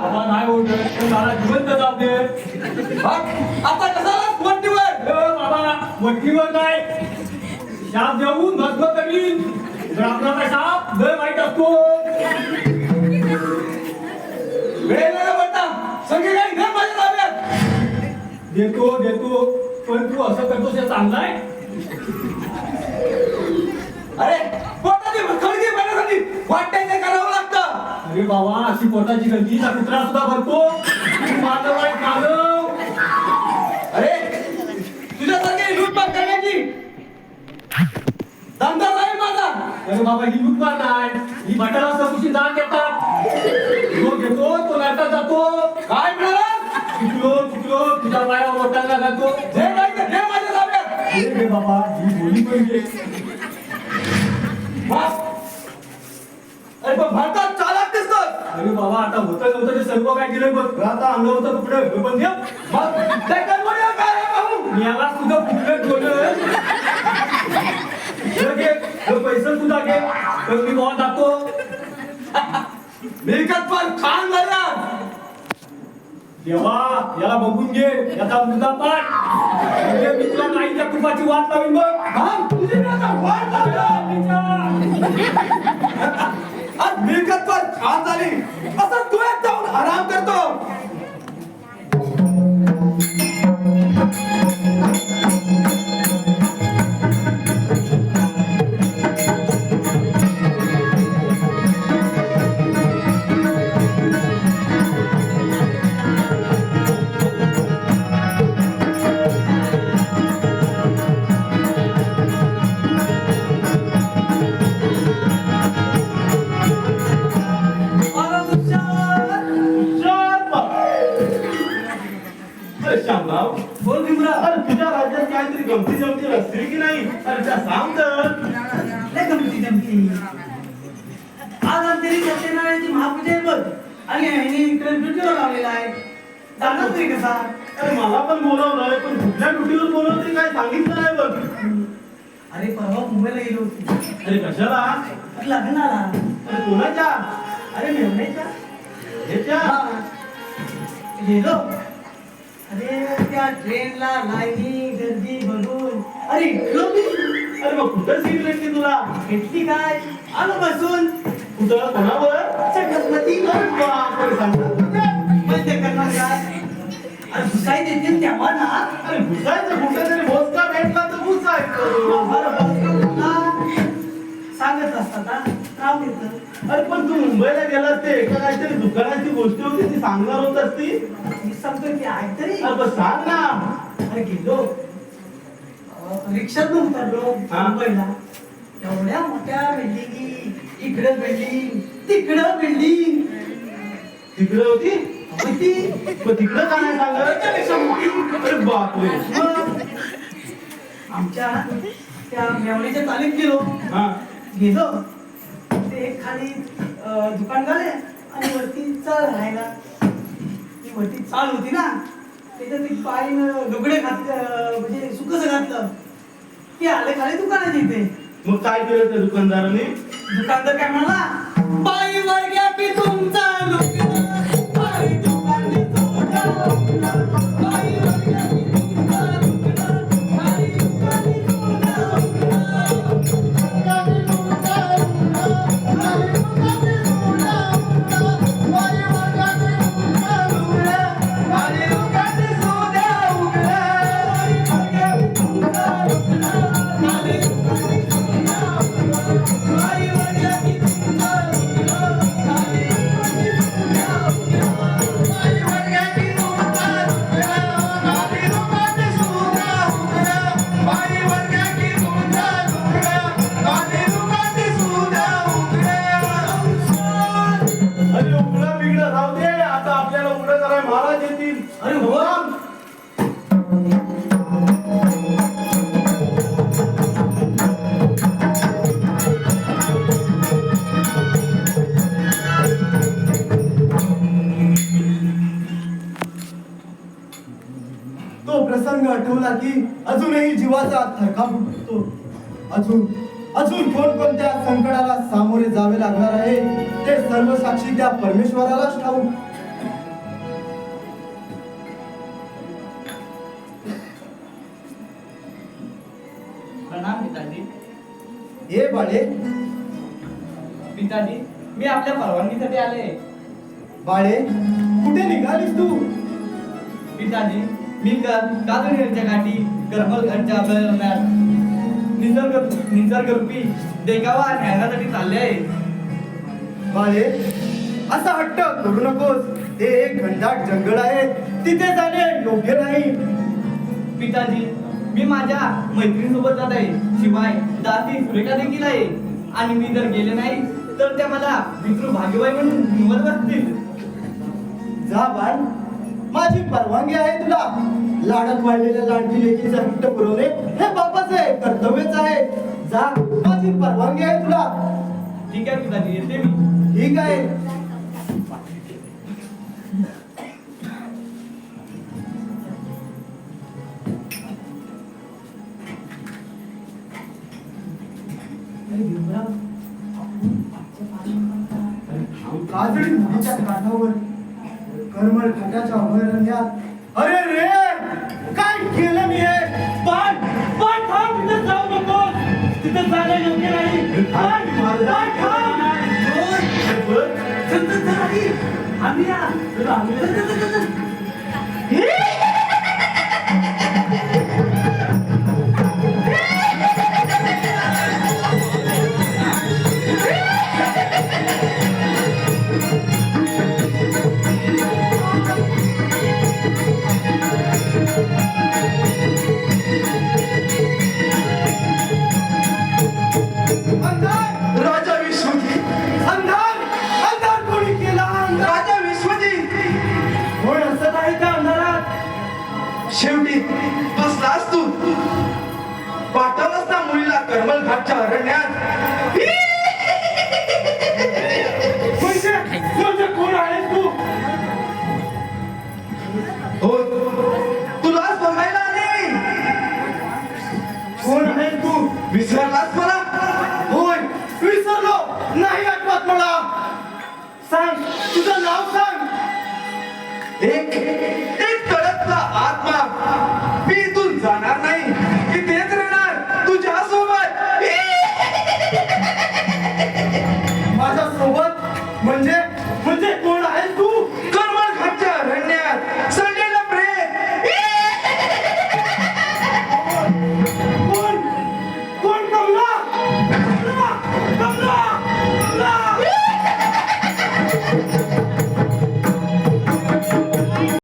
बाबा नाही होत मला जिवंत जाऊ दे. आता कसा वट्टीवर बाबा वट्टीवर नाही शाप देऊन भस्म करीन. तर आपला शाप लय वाईट असतो. वेळेला वाटता सगळे काही घर माझ्या ताब्यात. देतो पण तू असं करतोस हे चांगलं आहे. अरे पोटाची खळगी बनवण्यासाठी वाटायचं करावं लागतं. अरे बाबा अशी पोटाची गर्दी कुत्रा सुद्धा भरतो. तू माझं वाईट मानव. अरे तुझ्यासारखे लूटमार करण्याची धंदा नाही माझा. अरे बाबा ही लुटमार नाही. ही भटाला चौकशी दान देतात. जो घेतो तो नाटक जातो. काय म्हणाला? चुकलो तुझ्या पायावर बोटांना घालतो. जे नाही ते घे माझ्या ताब्यात. अरे बाबा ही बोली पण घे. बस. अरे पण भारतात चालाक दिसतोस. अरे बाबा आता होतं ते सर्व काय केलं बघ. आता अंगावरचं कपडे पण घे. मग ते कन्वर्ट काय आहे भाऊ? मी याला तुझं कुठलं ठेवलं. पैसे तुझा घे पण मी बाबा जातो. मिळकत पण खान झाला. देवा याला बघून घे. याचा मुद्दा पाठ म्हणजे मी तुला नाहीच्या तुपाची वाट लावीन बघ. हा तुझी माझा वाट लागला. आज मिळकत पण खान झाली असं तू एक जाऊन आराम करतो. श्यामराव बोल भीमराव. अरे तुझ्या राज्यात काहीतरी गमती जमती असतील की नाही. अरे त्या सांग तर. लय गमती जमती. आज अंतरी सत्यनारायणाची महापूजा आहे बघ. आणि ह्याने इकडे ड्युटीवर लावलेला आहे. जाणार तरी कसा? अरे मला पण बोलावलंय पण कुठल्या ड्युटीवर बोलवलं तरी काय सांगितलं नाही बघ. अरे परवा मुंबईला गेलो होतो. अरे कशाला? लग्नाला. अरे कोणाच्या? अरे मेवण्याच्या. ह्याच्या? गेलो. अरे त्या ट्रेनला लाईनी गर्दी बघून अरे इकडलो मी. अरे मग कुठं सीट भेटली तुला? घेतली काय? आलो बसून. कुठं कोणावर? छत्रपती. अरे बापरे, सांगतात मध्य करणार काय? अरे घुसाई देते तेव्हा ना. अरे घुसायचं कुठं तरी भोसका भेटला तर घुसायचं. अरे बस का? सांगत असतात हा. नाव घेतलं. अरे पण तू मुंबईला गेलास ते एका काहीतरी दुकानाची गोष्ट होती ती सांगणार होतास ती. मी सांगतोय की ऐकतरी. अरे बस सांग ना. अरे गेलो रिक्षात उतरलो हा. मुंबईला. एवढ्या मोठ्या बिल्डिंगी. इकडं बिल्डिंग तिकडं बिल्डिंग तिकडे होती होती. पण तिकडं का नाही सांगत? अरे बापरे. मग आमच्या त्या मेवणीच्या चालीत गेलो. हा गेलो ते एक खाली दुकान झाले आणि वरती चाल राहायला. ती वरती चाल होती ना त्याच्यात ती पायीनं लुगडे म्हणजे सुकस घातलं की आले खाली दुकानात येते. मग काय केलं त्या दुकानदाराने? दुकानदार काय म्हणाला? बाई वर घ्या की तुमचा लुगडं. बाई दुकानी तुमचा. बाई वर घ्या की तुमचा लुगडं. बाई दुकानी तुमचा अरे उघडं बिघडं राहू दे. आता आपल्याला उघडं करायला महाराज येतील. अरे हो. तो प्रसंग आठवला की अजूनही जीवाचा थरकाप उठतो. अजून कोणकोणत्या संकटाला सामोरे जावे लागणार आहे ते सर्व साक्षी त्या परमेश्वरालाच ठाऊक. बाळे? पिताजी, मी आपल्या परवानगीसाठी आले. बाळे, कुठे निघालीस तू? पिताजी, मी काजळीच्या काठी करमलगडच्या अभयारण्यात निसर्गरूपी देखावा न्यायासाठी चालले आहे. बाळे, असा हट्ट करू नकोस. ते एक घनदाट जंगल आहे, तिथे जाणे योग्य नाही. पिताजी, मी माझ्या मैत्रिणीसोबत जात आहे. शिवाय दासी सुरेखा देखील आहे. आणि मी जर गेले नाही तर त्या मला पितृ भाग्यवाई म्हणून निवडत असतील. जा बाळ, माझी परवानगी आहे तुला. लाडात वाढलेल्या लाडकी लेकीचा हट्ट पुरवणे हे बापाचं आहे, कर्तव्यच आहे. जा, माझी परवानगी आहे तुला. ठीक आहे पिताजी, येते मी. ठीक आहे. काजळी नदीच्या काठावर करमळ घाटाच्या अभयारण्यात. अरे रे, काय केलं मी हे? पण थांब, तिथे जाऊ नको. तिथे जाणं योग्य नाही. पण थांब. चल चल चल आधी. आधी या. चल चल चल चल. राजा विश्वजित. अंधार कोणी केला? राजा विश्वजित. कोण असत आहे त्या अंधारात? शेवटी बसलास तू. पाठवलंस ना मुलीला करमल घाटच्या अरण्यात. म्हणजे कोण आहेस तू? हो, तुलाच बघायला आले मी. कोण आहेस तू? विसरलास मला? होय, विसरलो. नाही आठवत मला. सांग, तुझं नाव सांग. एक तडकला आत्मा मी इथून जाणार